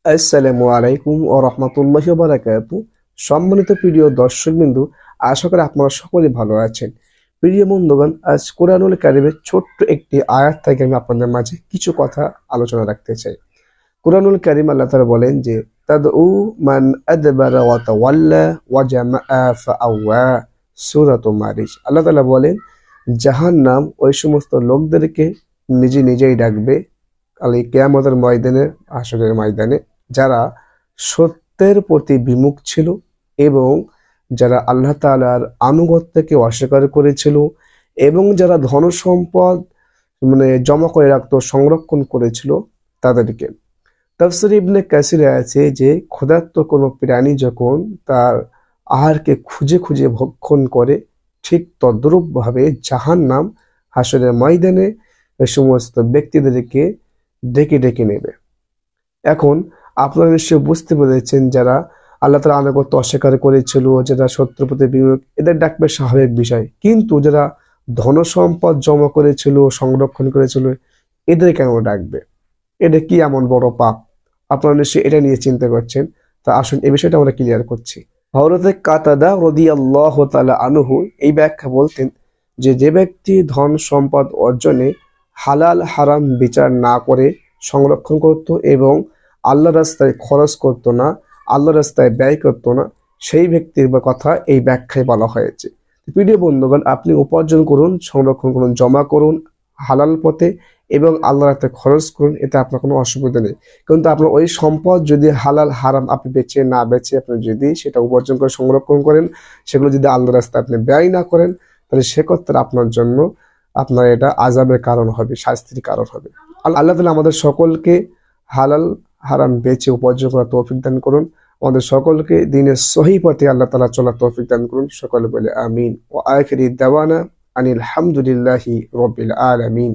আসসালামু আলাইকুম ওয়া রাহমাতুল্লাহি ওয়া বারাকাতুহু। সম্মানিত প্রিয় দর্শকবৃন্দু, আশা করি আপনারা সকলে ভালো আছেন। প্রিয় বন্ধুগণ, আজ কোরআনুল কারীমের ছোট্ট একটি আয়াত থেকে আমি আপনাদের মাঝে কিছু কথা আলোচনা রাখতে চাই। কোরআনুল কারীম আল্লাহ তাআলা বলেন যে তাদউ মান আদবারা ওয়া তাওয়াল্লা ওয়া জামাআ ফাআওয়া, সূরাতুল মারিজ। আল্লাহ তাআলা বলেন জাহান্নাম ওই সমস্ত লোকদেরকে নিজেই ডাকবে কাল কিয়ামতের ময়দানে, হাসরের ময়দানে, যারা সত্যের প্রতি বিমুখ ছিল এবং যারা আল্লাহ তাআলার আনুগত্যকে অস্বীকার করেছিল এবং যারা ধন সম্পদ জমা করে রাখতো, সংরক্ষণ করেছিল তাদেরকে। তাফসীর ইবনে কাসিরে আছে যে ক্ষুধার্ত কোনো প্রাণী যখন তার আহারকে খুঁজে খুঁজে ভক্ষণ করে, ঠিক তদ্রূপভাবে জাহান্নাম হাসরের ময়দানে এই সমস্ত ব্যক্তিদেরকে ডেকে ডেকে নেবে। এখন আপনারা নিশ্চয়ই বুঝতে পেরেছেন, যারা আল্লাহ তাআলার আনুগত্য অস্বীকার করেছিল, যারা সত্যের প্রতি বিমুখ, এদের ডাকবে স্বাভাবিক বিষয়। কিন্তু যারা ধন সম্পদ জমা করেছিল, সংরক্ষণ করেছিল, এদের কেন ডাকবে? এটা কি এমন বড় পাপ? আপনারা নিশ্চয়ই এটা নিয়ে চিন্তা করছেন। তা আসুন এই বিষয়টা আমরা ক্লিয়ার করছি। হযরত কাতাদা রাদিয়াল্লাহু তাআলা আনহু এই ব্যাখ্যা বলতেন যে ব্যক্তি ধন সম্পদ অর্জনে হালাল হারাম বিচার না করে সংরক্ষণ করত এবং আল্লাহর রাস্তায় খরচ করত না, আল্লাহর রাস্তায় ব্যয় করত না, সেই ব্যক্তির কথা এই ব্যাখ্যায় বলা হয়েছে। প্রিয় বন্ধুগণ, আপনি উপার্জন করুন, সংরক্ষণ করুন, জমা করুন হালাল পথে এবং আল্লাহর রাস্তায় খরচ করুন, এতে আপনার কোনো অসুবিধা নেই। কিন্তু আপনার ওই সম্পদ যদি হালাল হারাম আপনি বেছে না বেছে আপনি যদি সেটা উপার্জন করে সংরক্ষণ করেন, সেগুলো যদি আল্লাহর রাস্তায় আপনি ব্যয় না করেন, তাহলে সেক্ষেত্রে আপনার জন্য আপনার এটা আযাবের কারণ হবে, শাস্তির কারণ হবে। আল্লাহ তাআলা আমাদের সকলকে হালাল হারাম বেছে উপার্জন করার তৌফিক দান করুন। আমাদের সকলকে দ্বীনের সহি পথে আল্লাহ তাআলা চলার তৌফিক দান করুন। সকলে বলে আমিন। ওয়া আখিরি দাওয়ানা আনিল হামদুলিল্লাহি রাব্বিল আলামিন।